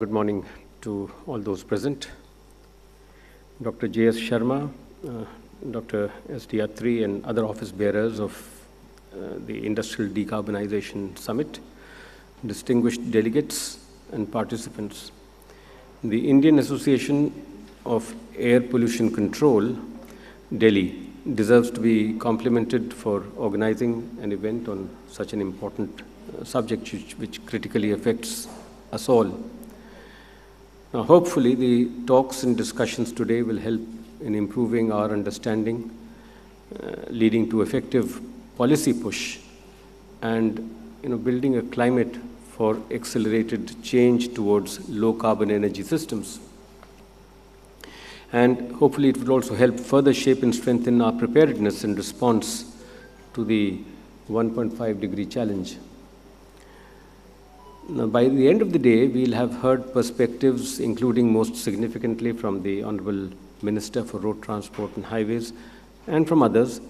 Good morning to all those present. Dr. J.S. Sharma, Dr. S.D. Attri, and other office bearers of the Industrial Decarbonization Summit, distinguished delegates and participants. The Indian Association of Air Pollution Control, Delhi, deserves to be complimented for organizing an event on such an important subject which critically affects us all. Now, hopefully, the talks and discussions today will help in improving our understanding, leading to effective policy push, and building a climate for accelerated change towards low-carbon energy systems. And hopefully, it will also help further shape and strengthen our preparedness in response to the 1.5-degree challenge. Now, by the end of the day, we'll have heard perspectives, including most significantly from the Honorable Minister for Road Transport and Highways and from others,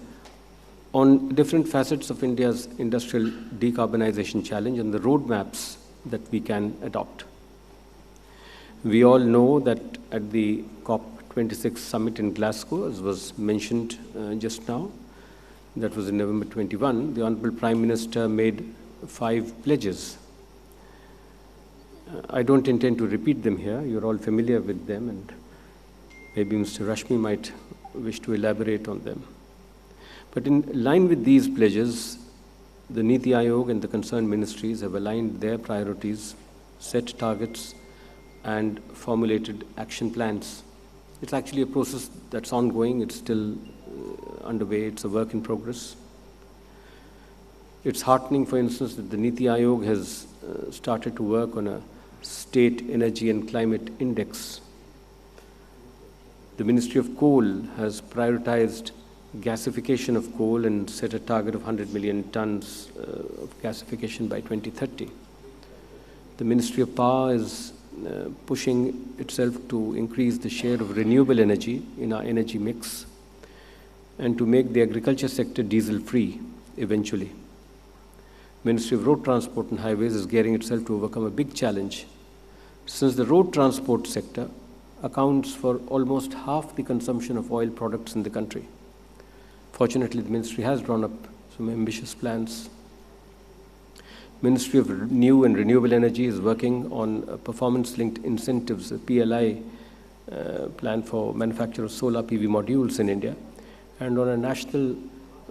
on different facets of India's industrial decarbonization challenge and the roadmaps that we can adopt. We all know that at the COP26 summit in Glasgow, as was mentioned just now, that was in November 21, the Honorable Prime Minister made 5 pledges. I don't intend to repeat them here. You're all familiar with them, and maybe Mr. Rashmi might wish to elaborate on them. But in line with these pledges, the Niti Aayog and the concerned ministries have aligned their priorities, set targets, and formulated action plans. It's actually a process that's ongoing. It's still underway. It's a work in progress. It's heartening, for instance, that the Niti Aayog has started to work on a State Energy and Climate Index. The Ministry of Coal has prioritized gasification of coal and set a target of 100 million tons of gasification by 2030. The Ministry of Power is pushing itself to increase the share of renewable energy in our energy mix and to make the agriculture sector diesel-free eventually. Ministry of Road Transport and Highways is gearing itself to overcome a big challenge, since the road transport sector accounts for almost half the consumption of oil products in the country. Fortunately, the ministry has drawn up some ambitious plans. Ministry of New and Renewable Energy is working on performance-linked incentives, a PLI plan for manufacture of solar PV modules in India, and on a national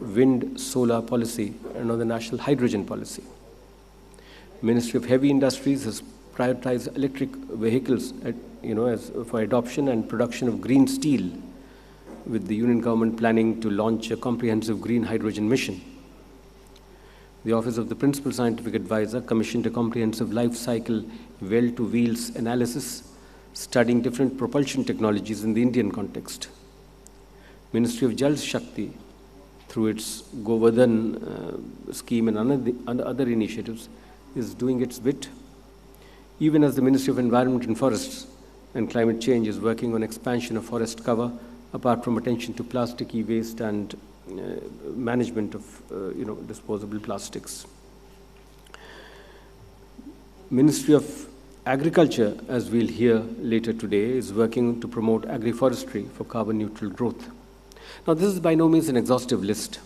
wind solar policy and on the national hydrogen policy. Ministry of Heavy Industries has prioritized electric vehicles for adoption and production of green steel, with the Union government planning to launch a comprehensive green hydrogen mission. The Office of the Principal Scientific Advisor commissioned a comprehensive life cycle well-to-wheels analysis studying different propulsion technologies in the Indian context. Ministry of Jal Shakti, through its Govt scheme and other initiatives, is doing its bit, even as the Ministry of Environment and Forests and Climate Change is working on expansion of forest cover, apart from attention to plastic e-waste and management of disposable plastics. Ministry of Agriculture, as we'll hear later today, is working to promote agroforestry for carbon-neutral growth. Now, this is by no means an exhaustive list.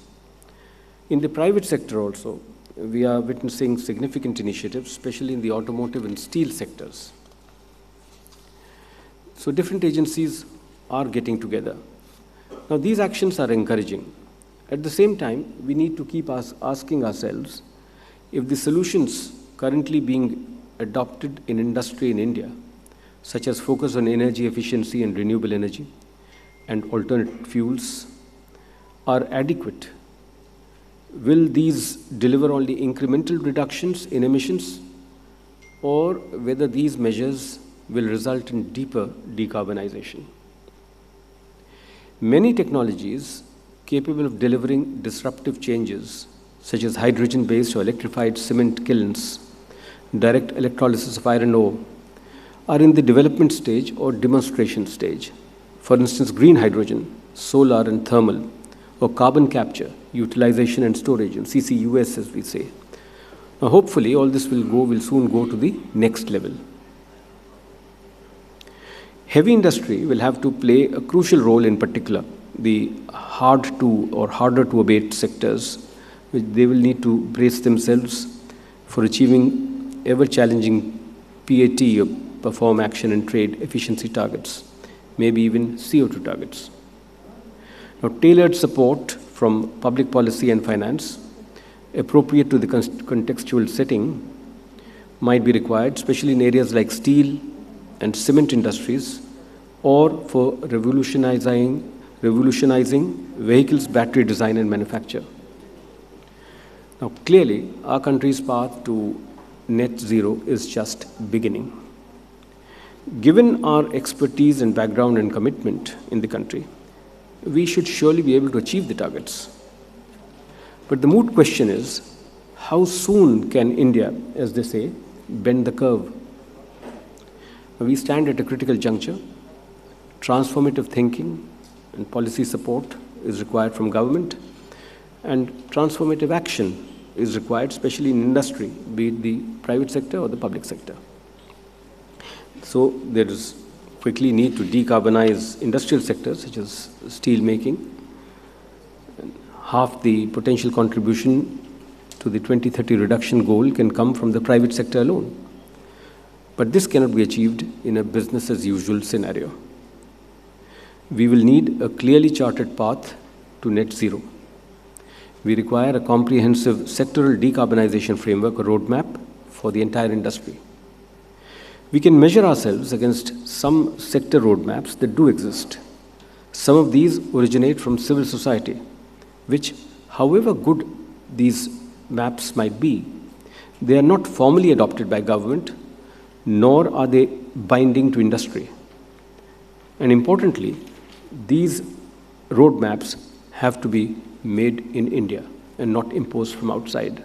In the private sector also, we are witnessing significant initiatives, especially in the automotive and steel sectors. So different agencies are getting together. Now, these actions are encouraging. At the same time, we need to keep asking ourselves if the solutions currently being adopted in industry in India, such as focus on energy efficiency and renewable energy, and alternate fuels, are adequate. Will these deliver only incremental reductions in emissions, or whether these measures will result in deeper decarbonization? Many technologies capable of delivering disruptive changes, such as hydrogen-based or electrified cement kilns, direct electrolysis of iron ore, are in the development stage or demonstration stage. For instance, green hydrogen, solar and thermal, or carbon capture, utilization and storage, and CCUS as we say. Now, hopefully all this will soon go to the next level. Heavy industry will have to play a crucial role, in particular the harder to abate sectors, which they will need to brace themselves for achieving ever-challenging PAT, or perform action and trade efficiency targets, maybe even CO2 targets. Now, tailored support from public policy and finance, appropriate to the contextual setting, might be required, especially in areas like steel and cement industries, or for revolutionizing vehicles' battery design and manufacture. Now, clearly, our country's path to net zero is just beginning. Given our expertise and background and commitment in the country, we should surely be able to achieve the targets. But the moot question is, how soon can India, as they say, bend the curve? We stand at a critical juncture. Transformative thinking and policy support is required from government, and transformative action is required, especially in industry, be it the private sector or the public sector. So there is quickly need to decarbonize industrial sectors such as steel making. Half the potential contribution to the 2030 reduction goal can come from the private sector alone. But this cannot be achieved in a business as usual scenario. We will need a clearly charted path to net zero. We require a comprehensive sectoral decarbonization framework, a roadmap for the entire industry. We can measure ourselves against some sector roadmaps that do exist. Some of these originate from civil society, which, however good these maps might be, they are not formally adopted by government, nor are they binding to industry. And importantly, these roadmaps have to be made in India and not imposed from outside.